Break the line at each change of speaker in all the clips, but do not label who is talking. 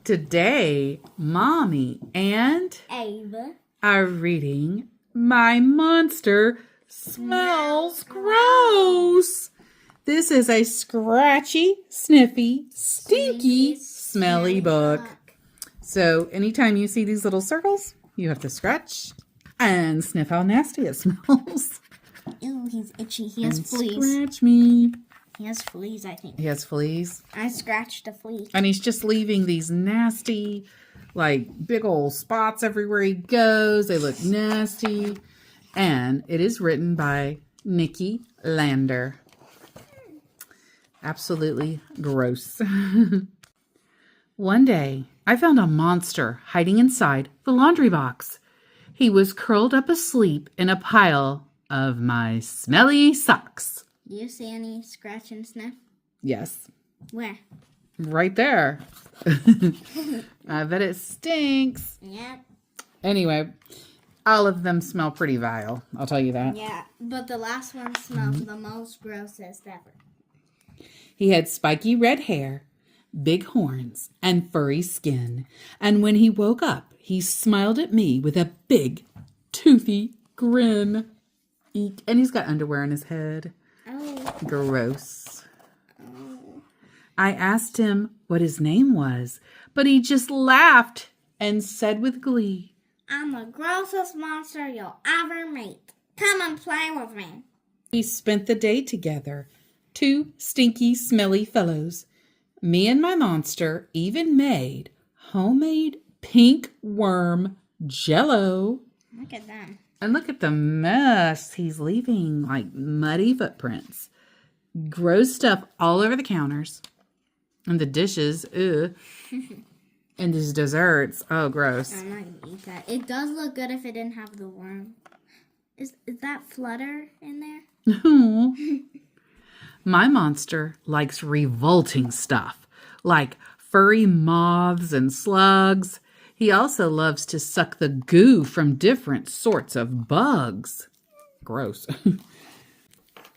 Today, Mommy and
Ava
are reading My Monster Smells Gross. This is a scratchy, sniffy, stinky, smelly book. So anytime you see these little circles, you have to scratch and sniff how nasty it smells.
Ew, he's itchy. He has
And
fleas.
Scratch me.
He has fleas, I think.
He has fleas.
I scratched a flea.
And he's just leaving these nasty, like, big old spots everywhere he goes. They look nasty. And it is written by Nikki Lander. Absolutely gross. One day, I found a monster hiding inside the laundry box. He was curled up asleep in a pile of my smelly socks.
Do you see any scratch and sniff?
Yes.
Where?
Right there. I bet it stinks.
Yep.
Anyway, all of them smell pretty vile. I'll tell you that.
Yeah, but the last one smells the most grossest ever.
He had spiky red hair, big horns, and furry skin. And when he woke up, he smiled at me with a big, toothy grin. Eek. And he's got underwear on his head.
Oh.
Gross.
Oh.
I asked him what his name was, but he just laughed and said with glee,
I'm the grossest monster you'll ever meet. Come and play with me.
We spent the day together, two stinky, smelly fellows. Me and my monster even made homemade pink worm jello.
Look at them.
And look at the mess he's leaving, like muddy footprints. Gross stuff all over the counters. And the dishes, ugh. And these desserts, oh, gross.
I'm not going to eat that. It does look good if it didn't have the worm. Is that Flutter in there?
My monster likes revolting stuff, like furry moths and slugs. He also loves to suck the goo from different sorts of bugs. Gross.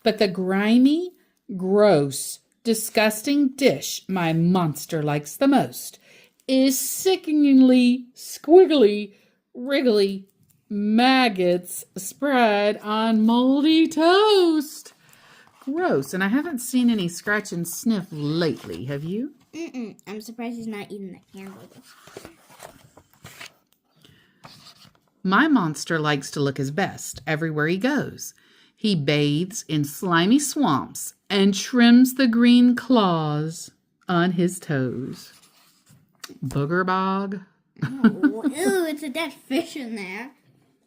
But the grimy, gross, disgusting dish my monster likes the most is sickeningly, squiggly, wriggly maggots spread on moldy toast. Gross. And I haven't seen any scratch and sniff lately. Have you?
I'm surprised he's not eating the hamburger.
My monster likes to look his best everywhere he goes. He bathes in slimy swamps and trims the green claws on his toes. Booger bog.
Oh, ew, it's a dead fish in there.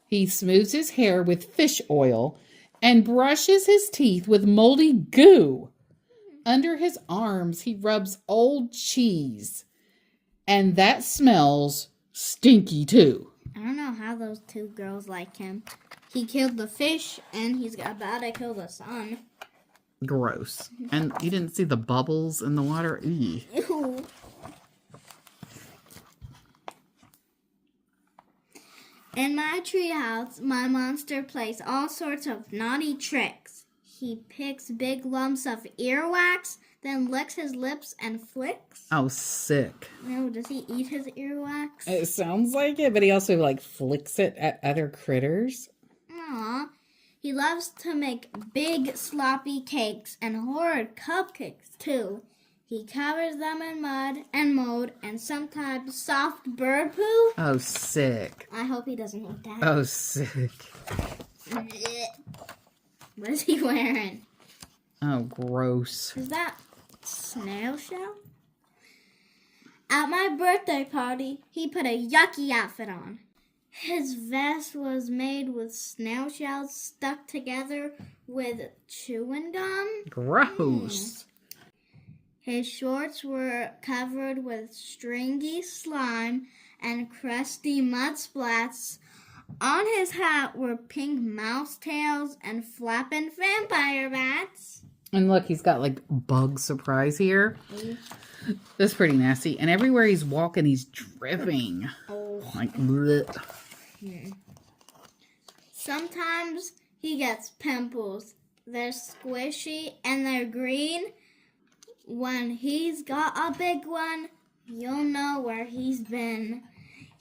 He smooths his hair with fish oil and brushes his teeth with moldy goo. Under his arms, he rubs old cheese. And that smells stinky too.
I don't know how those two girls like him. He killed the fish, and he's about to kill the son.
Gross. And you didn't see the bubbles in the water? Ew.
Ew. In my treehouse, my monster plays all sorts of naughty tricks. He picks big lumps of earwax, then licks his lips and flicks.
Oh, sick.
No, does he eat his earwax?
It sounds like it, but he also flicks it at other critters.
Aw. He loves to make big sloppy cakes and horrid cupcakes too. He covers them in mud and mold and sometimes soft bird poo.
Oh, sick.
I hope he doesn't eat that.
Oh, sick.
What is he wearing?
Oh, gross.
Is that snail shell? At my birthday party, he put a yucky outfit on. His vest was made with snail shells stuck together with chewing gum.
Gross.
His shorts were covered with stringy slime and crusty mud splats. On his hat were pink mouse tails and flapping vampire bats.
And look, he's got bug surprise here. That's pretty nasty. And everywhere he's walking, he's dripping.
Oh.
Blech.
Sometimes he gets pimples. They're squishy and they're green. When he's got a big one, you'll know where he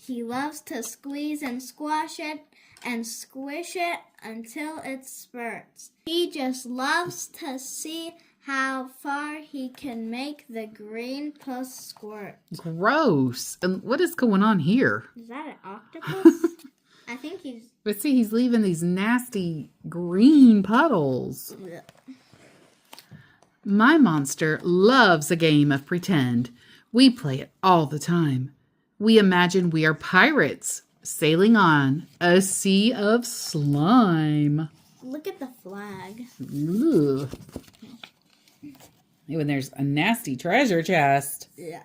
He loves to squeeze and squash it and squish it until it spurts. He just loves to see how far he can make the green pus squirt.
Gross. And what is going on here?
Is that an octopus? I think he's...
But see, he's leaving these nasty green puddles. My monster loves a game of pretend. We play it all the time. We imagine we are pirates sailing on a sea of slime.
Look at the flag.
Ugh. When there's a nasty treasure chest.
Yeah.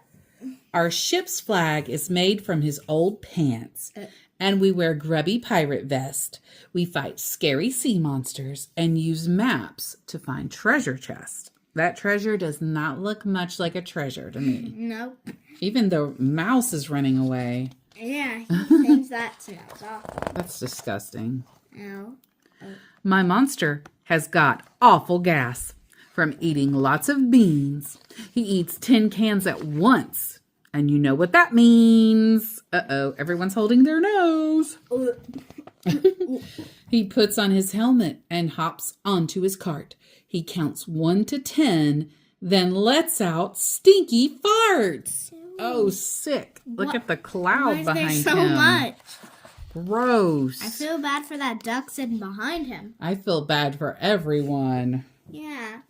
Our ship's flag is made from his old pants, and we wear grubby pirate vest. We fight scary sea monsters and use maps to find treasure chests. That treasure does not look much like a treasure to me.
Nope.
Even the mouse is running away.
Yeah, he thinks that smells awful.
That's disgusting.
No.
My monster has got awful gas from eating lots of beans. He eats 10 cans at once. And you know what that means. Uh-oh, everyone's holding their nose. He puts on his helmet and hops onto his cart. He counts 1 to 10, then lets out stinky farts. Oh, sick. Look at the cloud
Why
behind
is there
him.
so much?
Gross.
I feel bad for that duck sitting behind him.
I feel bad for everyone.
Yeah.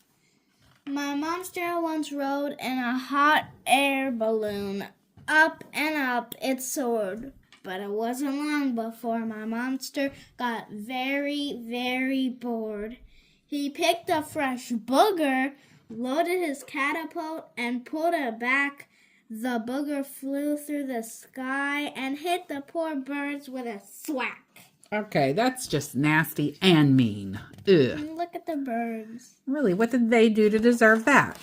My monster once rode in a hot air balloon. Up and up it soared. But it wasn't long before my monster got very, very bored. He picked a fresh booger, loaded his catapult, and pulled it back. The booger flew through the sky and hit the poor birds with a thwack.
Okay, that's just nasty and mean. Ugh.
And look at the birds.
Really, what did they do to deserve that?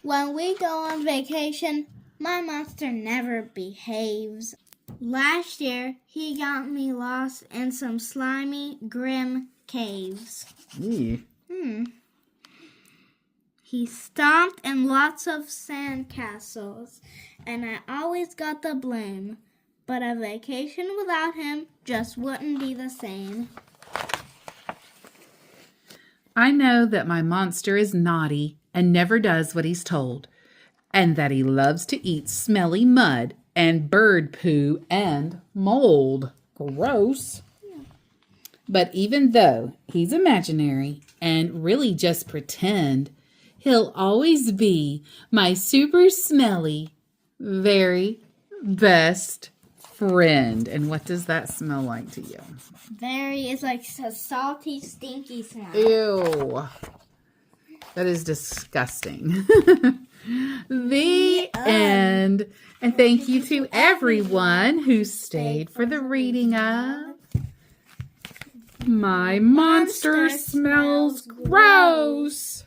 When we go on vacation, my monster never behaves. Last year, he got me lost in some slimy, grim caves.
Ew.
He stomped in lots of sandcastles, and I always got the blame. But a vacation without him just wouldn't be the same.
I know that my monster is naughty and never does what he's told, and that he loves to eat smelly mud and bird poo and mold. Gross. But even though he's imaginary and really just pretend, he'll always be my super smelly, very best friend. And what does that smell like to you?
It's like a salty, stinky smell.
Ew. That is disgusting. The end. And thank you to everyone who stayed for the reading of My Monster Smells Gross.